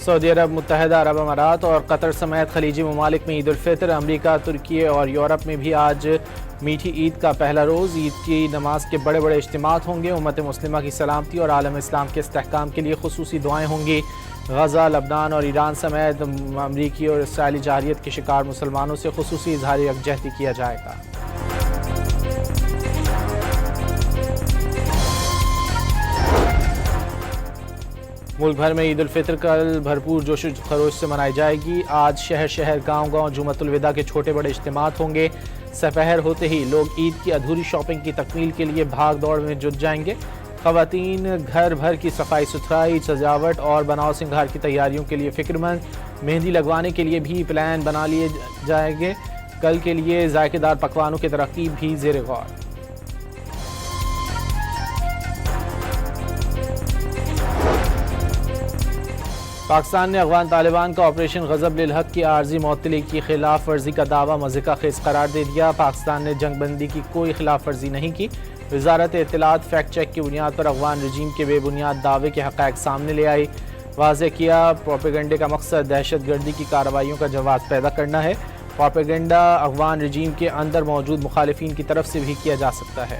سعودی عرب، متحدہ عرب امارات اور قطر سمیت خلیجی ممالک میں عید الفطر۔ امریکہ، ترکی اور یورپ میں بھی آج میٹھی عید کا پہلا روز۔ عید کی نماز کے بڑے بڑے اجتماعات ہوں گے۔ امت مسلمہ کی سلامتی اور عالم اسلام کے استحکام کے لیے خصوصی دعائیں ہوں گی۔ غزہ، لبنان اور ایران سمیت امریکی اور اسرائیلی جارحیت کے شکار مسلمانوں سے خصوصی اظہار یکجہتی کیا جائے گا۔ ملک بھر میں عید الفطر کل بھرپور جوش و خروش سے منائی جائے گی۔ آج شہر شہر، گاؤں گاؤں جمعۃ الوداع کے چھوٹے بڑے اجتماعات ہوں گے۔ سپہر ہوتے ہی لوگ عید کی ادھوری شاپنگ کی تکمیل کے لیے بھاگ دوڑ میں جٹ جائیں گے۔ خواتین گھر بھر کی صفائی ستھرائی، سجاوٹ اور بناؤ سنگھار کی تیاریوں کے لیے فکر مند۔ مہندی لگوانے کے لیے بھی پلان بنا لیے جائیں گے۔ کل کے لیے ذائقہ دار پکوانوں کی ترقی بھی زیر غور۔ پاکستان نے افغان طالبان کا آپریشن غضب للحق کی عارضی معطلی کی خلاف ورزی کا دعویٰ مضحکہ خیز قرار دے دیا۔ پاکستان نے جنگ بندی کی کوئی خلاف ورزی نہیں کی۔ وزارت اطلاعات فیکٹ چیک کی بنیاد پر افغان رجیم کے بے بنیاد دعوے کے حقائق سامنے لے آئی۔ واضح کیا، پروپیگنڈے کا مقصد دہشت گردی کی کارروائیوں کا جواز پیدا کرنا ہے۔ پروپیگنڈا افغان رجیم کے اندر موجود مخالفین کی طرف سے بھی کیا جا سکتا ہے۔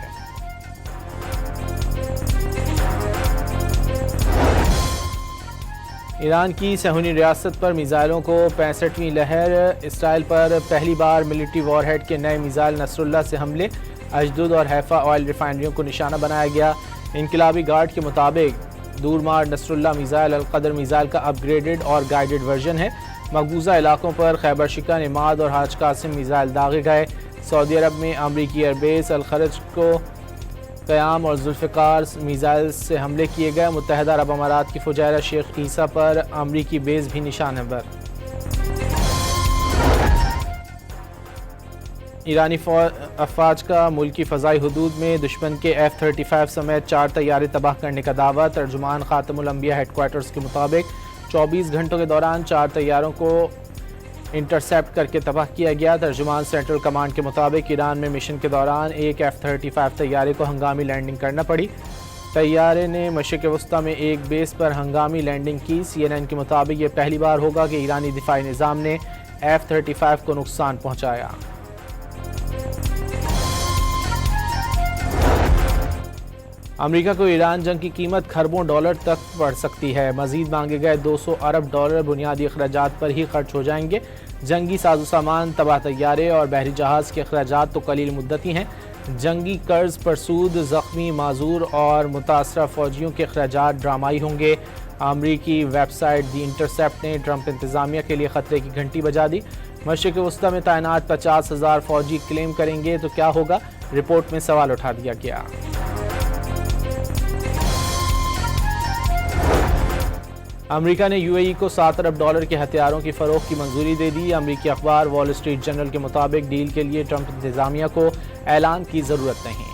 ایران کی صہیونی ریاست پر میزائلوں کو 65ویں لہر۔ اسرائیل پر پہلی بار ملٹری وار ہیڈ کے نئے میزائل نصر اللہ سے حملے۔ اشدود اور حیفا آئل ریفائنریوں کو نشانہ بنایا گیا۔ انقلابی گارڈ کے مطابق دورمار نصر اللہ میزائل القدر میزائل کا اپ گریڈڈ اور گائیڈڈ ورژن ہے۔ مقبوضہ علاقوں پر خیبر شکن، عماد اور حاج قاسم میزائل داغے گئے۔ سعودی عرب میں امریکی ایئر بیس الخرج کو قیام اور ذوالفقار میزائل سے حملے کیے گئے۔ متحدہ عرب امارات کی فجائرہ شیخ عیسیٰ پر امریکی بیس بھی نشانہ بر۔ ایرانی افواج کا ملکی فضائی حدود میں دشمن کے F-35 سمیت 4 طیارے تباہ کرنے کا دعویٰ۔ ترجمان خاتم الانبیاء ہیڈ کوارٹرز کے مطابق 24 گھنٹوں کے دوران 4 طیاروں کو انٹرسیپٹ کر کے تباہ کیا گیا۔ ترجمان سینٹرل کمانڈ کے مطابق ایران میں مشن کے دوران ایک F-35 طیارے کو ہنگامی لینڈنگ کرنا پڑی۔ طیارے نے مشرق وسطیٰ میں ایک بیس پر ہنگامی لینڈنگ کی۔ CNN کے مطابق یہ پہلی بار ہوگا کہ ایرانی دفاعی نظام نے F-35 کو نقصان پہنچایا۔ امریکہ کو ایران جنگ کی قیمت کھربوں ڈالر تک بڑھ سکتی ہے۔ مزید مانگے گئے $200 ارب بنیادی اخراجات پر ہی خرچ ہو جائیں گے۔ جنگی ساز و سامان، تباہ طیارے اور بحری جہاز کے اخراجات تو قلیل مدتی ہیں۔ جنگی قرض پر سود، زخمی، معذور اور متاثرہ فوجیوں کے اخراجات ڈرامائی ہوں گے۔ امریکی ویب سائٹ دی انٹرسیپٹ نے ٹرمپ انتظامیہ کے لیے خطرے کی گھنٹی بجا دی۔ مشرق وسطیٰ میں تعینات 50,000 فوجی کلیم کریں گے تو کیا ہوگا؟ رپورٹ میں سوال اٹھا دیا گیا۔ امریکہ نے UAE کو $7 ارب کے ہتھیاروں کی فروخت کی منظوری دے دی۔ امریکی اخبار وال اسٹریٹ جرنل کے مطابق ڈیل کے لیے ٹرمپ انتظامیہ کو اعلان کی ضرورت نہیں۔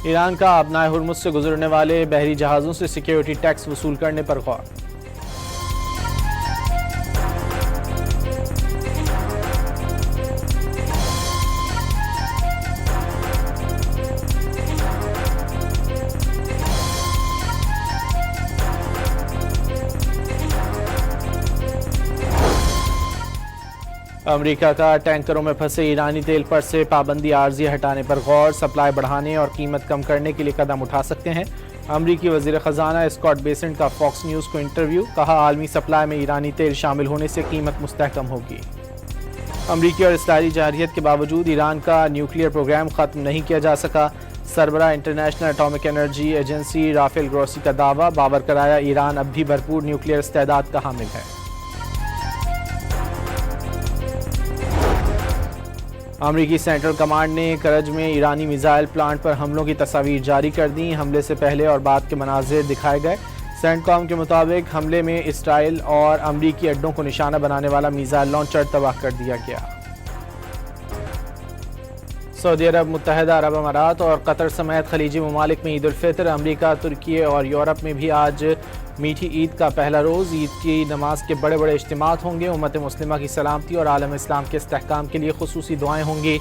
ایران کا آبنائے ہرمز سے گزرنے والے بحری جہازوں سے سیکیورٹی ٹیکس وصول کرنے پر غور۔ امریکہ کا ٹینکروں میں پھنسے ایرانی تیل پر سے پابندی عارضی ہٹانے پر غور۔ سپلائی بڑھانے اور قیمت کم کرنے کے لیے قدم اٹھا سکتے ہیں۔ امریکی وزیر خزانہ اسکاٹ بیسنٹ کا فاکس نیوز کو انٹرویو۔ کہا، عالمی سپلائی میں ایرانی تیل شامل ہونے سے قیمت مستحکم ہوگی۔ امریکی اور اسرائیلی جارحیت کے باوجود ایران کا نیوکلیئر پروگرام ختم نہیں کیا جا سکا۔ سربراہ international atomic energy agency Rafael Grossi کا دعویٰ۔ باور کرایا، ایران اب بھی بھرپور نیوکلیئر استعداد کا حامل ہے۔ امریکی سینٹرل کمانڈ نے کرج میں ایرانی میزائل پلانٹ پر حملوں کی تصاویر جاری کر دیں۔ حملے سے پہلے اور بعد کے مناظر دکھائے گئے۔ سینٹ کام کے مطابق حملے میں اسرائیل اور امریکی اڈوں کو نشانہ بنانے والا میزائل لانچر تباہ کر دیا گیا۔ سعودی عرب، متحدہ عرب امارات اور قطر سمیت خلیجی ممالک میں عید الفطر، امریکہ، ترکی اور یورپ میں بھی آج میٹھی عید کا پہلا روز۔ عید کی نماز کے بڑے بڑے اجتماعات ہوں گے۔ امت مسلمہ کی سلامتی اور عالم اسلام کے استحکام کے لیے خصوصی دعائیں ہوں گی۔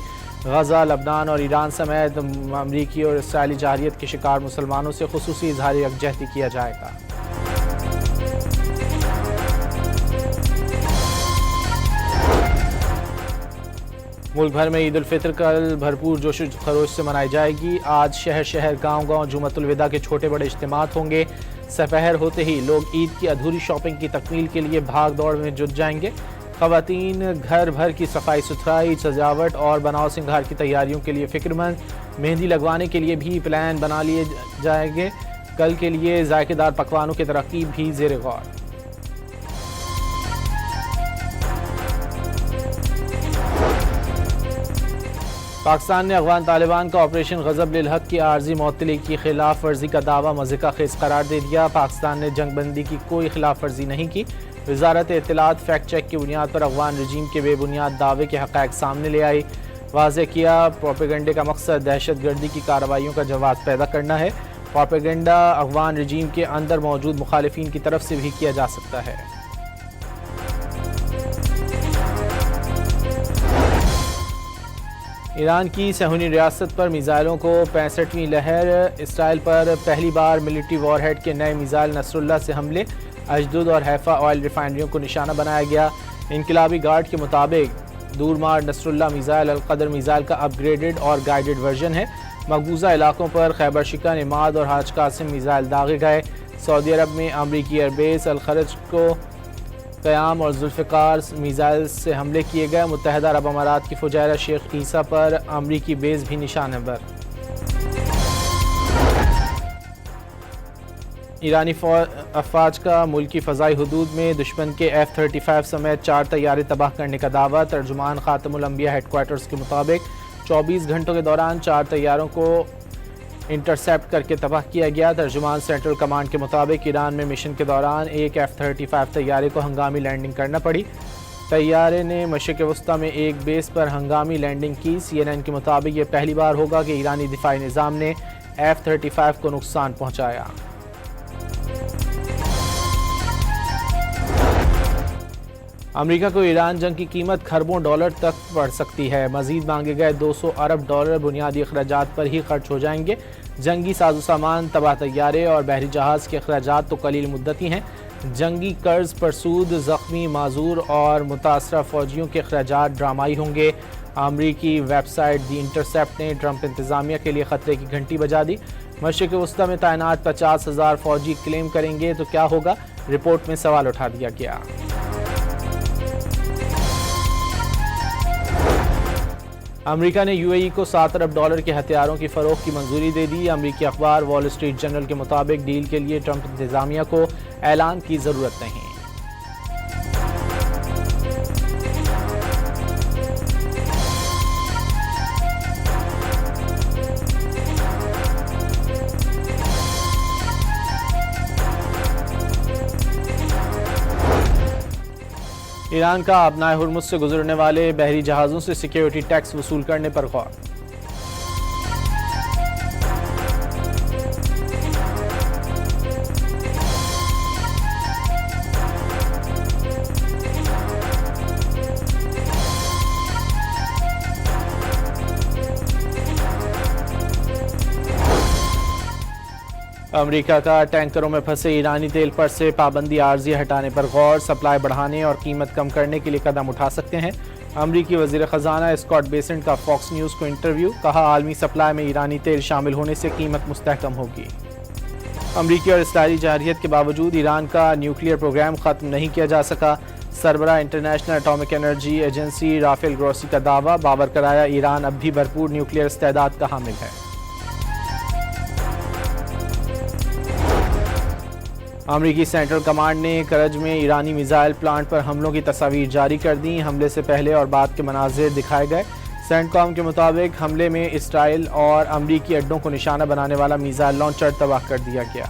غزہ، لبنان اور ایران سمیت امریکی اور اسرائیلی جارحیت کے شکار مسلمانوں سے خصوصی اظہار یکجہتی کیا جائے گا۔ ملک بھر میں عید الفطر کل بھرپور جوش و خروش سے منائی جائے گی۔ آج شہر شہر، گاؤں گاؤں جمعۃ الوداع کے چھوٹے بڑے اجتماعات ہوں گے۔ سپہر ہوتے ہی لوگ عید کی ادھوری شاپنگ کی تکمیل کے لیے بھاگ دوڑ میں جٹ جائیں گے۔ خواتین گھر بھر کی صفائی ستھرائی، سجاوٹ اور بناؤ سنگھار کی تیاریوں کے لیے فکر مند۔ مہندی لگوانے کے لیے بھی پلان بنا لیے جائیں گے۔ کل کے لیے ذائقہ دار پکوانوں کی ترقی بھی زیر غور۔ پاکستان نے افغان طالبان کا آپریشن غضب للحق کی عارضی معطلی کی خلاف ورزی کا دعویٰ مضحکہ خیز قرار دے دیا۔ پاکستان نے جنگ بندی کی کوئی خلاف ورزی نہیں کی۔ وزارت اطلاعات فیکٹ چیک کی بنیاد پر افغان رجیم کے بے بنیاد دعوے کے حقائق سامنے لے آئی۔ واضح کیا، پروپیگنڈے کا مقصد دہشت گردی کی کارروائیوں کا جواز پیدا کرنا ہے۔ پروپیگنڈا افغان رجیم کے اندر موجود مخالفین کی طرف سے بھی کیا جا سکتا ہے۔ ایران کی صہیونی ریاست پر میزائلوں کو 65ویں لہر۔ اسرائیل پر پہلی بار ملٹری وار ہیڈ کے نئے میزائل نصر اللہ سے حملے۔ اشدود اور حیفا آئل ریفائنریوں کو نشانہ بنایا گیا۔ انقلابی گارڈ کے مطابق دورمار نصر اللہ میزائل القدر میزائل کا اپ گریڈڈ اور گائیڈڈ ورژن ہے۔ مقبوضہ علاقوں پر خیبر شکن، عماد اور حاج قاسم میزائل داغے گئے۔ سعودی عرب میں امریکی ایئر بیس الخرج کو قیام اور ذوالفقار میزائل سے حملے کیے گئے۔ متحدہ عرب امارات کی فجائرہ شیخ عیسیٰ پر امریکی بیس بھی نشانہ بر۔ ایرانی افواج کا ملکی فضائی حدود میں دشمن کے F-35 سمیت 4 طیارے تباہ کرنے کا دعویٰ۔ ترجمان خاتم الانبیاء ہیڈ کوارٹرز کے مطابق 24 گھنٹوں کے دوران 4 طیاروں کو انٹرسیپٹ کر کے تباہ کیا گیا۔ ترجمان سینٹرل کمانڈ کے مطابق ایران میں مشن کے دوران ایک F-35 طیارے کو ہنگامی لینڈنگ کرنا پڑی۔ طیارے نے مشرق وسطیٰ میں ایک بیس پر ہنگامی لینڈنگ کی۔ CNN کے مطابق یہ پہلی بار ہوگا کہ ایرانی دفاعی نظام نے F-35 کو نقصان پہنچایا۔ امریکہ کو ایران جنگ کی قیمت کھربوں ڈالر تک بڑھ سکتی ہے۔ مزید مانگے گئے $200 ارب بنیادی اخراجات پر ہی خرچ ہو جائیں گے۔ جنگی ساز و سامان، تباہ طیارے اور بحری جہاز کے اخراجات تو قلیل مدتی ہیں۔ جنگی قرض پر سود، زخمی، معذور اور متاثرہ فوجیوں کے اخراجات ڈرامائی ہوں گے۔ امریکی ویب سائٹ دی انٹرسیپٹ نے ٹرمپ انتظامیہ کے لیے خطرے کی گھنٹی بجا دی۔ مشرق وسطیٰ میں تعینات 50,000 فوجی کلیم کریں گے تو کیا ہوگا؟ رپورٹ میں سوال اٹھا دیا گیا۔ امریکہ نے UAE کو $7 ارب کے ہتھیاروں کی فروخت کی منظوری دے دی۔ امریکی اخبار وال اسٹریٹ جرنل کے مطابق ڈیل کے لیے ٹرمپ انتظامیہ کو اعلان کی ضرورت نہیں۔ ایران کا آبنائے ہرمز سے گزرنے والے بحری جہازوں سے سیکیورٹی ٹیکس وصول کرنے پر غور۔ امریکہ کا ٹینکروں میں پھنسے ایرانی تیل پر سے پابندی عارضی ہٹانے پر غور۔ سپلائی بڑھانے اور قیمت کم کرنے کے لیے قدم اٹھا سکتے ہیں۔ امریکی وزیر خزانہ اسکاٹ بیسنٹ کا فاکس نیوز کو انٹرویو، کہا عالمی سپلائی میں ایرانی تیل شامل ہونے سے قیمت مستحکم ہوگی۔ امریکی اور اسرائیلی جارحیت کے باوجود ایران کا نیوکلیئر پروگرام ختم نہیں کیا جا سکا۔ سربراہ international atomic energy agency Rafael Grossi کا دعویٰ، باور کرایا ایران اب بھی بھرپور نیوکلیئر استعداد کا حامل ہے۔ امریکی سینٹرل کمانڈ نے کرج میں ایرانی میزائل پلانٹ پر حملوں کی تصاویر جاری کر دیں۔ حملے سے پہلے اور بعد کے مناظر دکھائے گئے۔ سینٹ کام کے مطابق حملے میں اسرائیل اور امریکی اڈوں کو نشانہ بنانے والا میزائل لانچر تباہ کر دیا گیا۔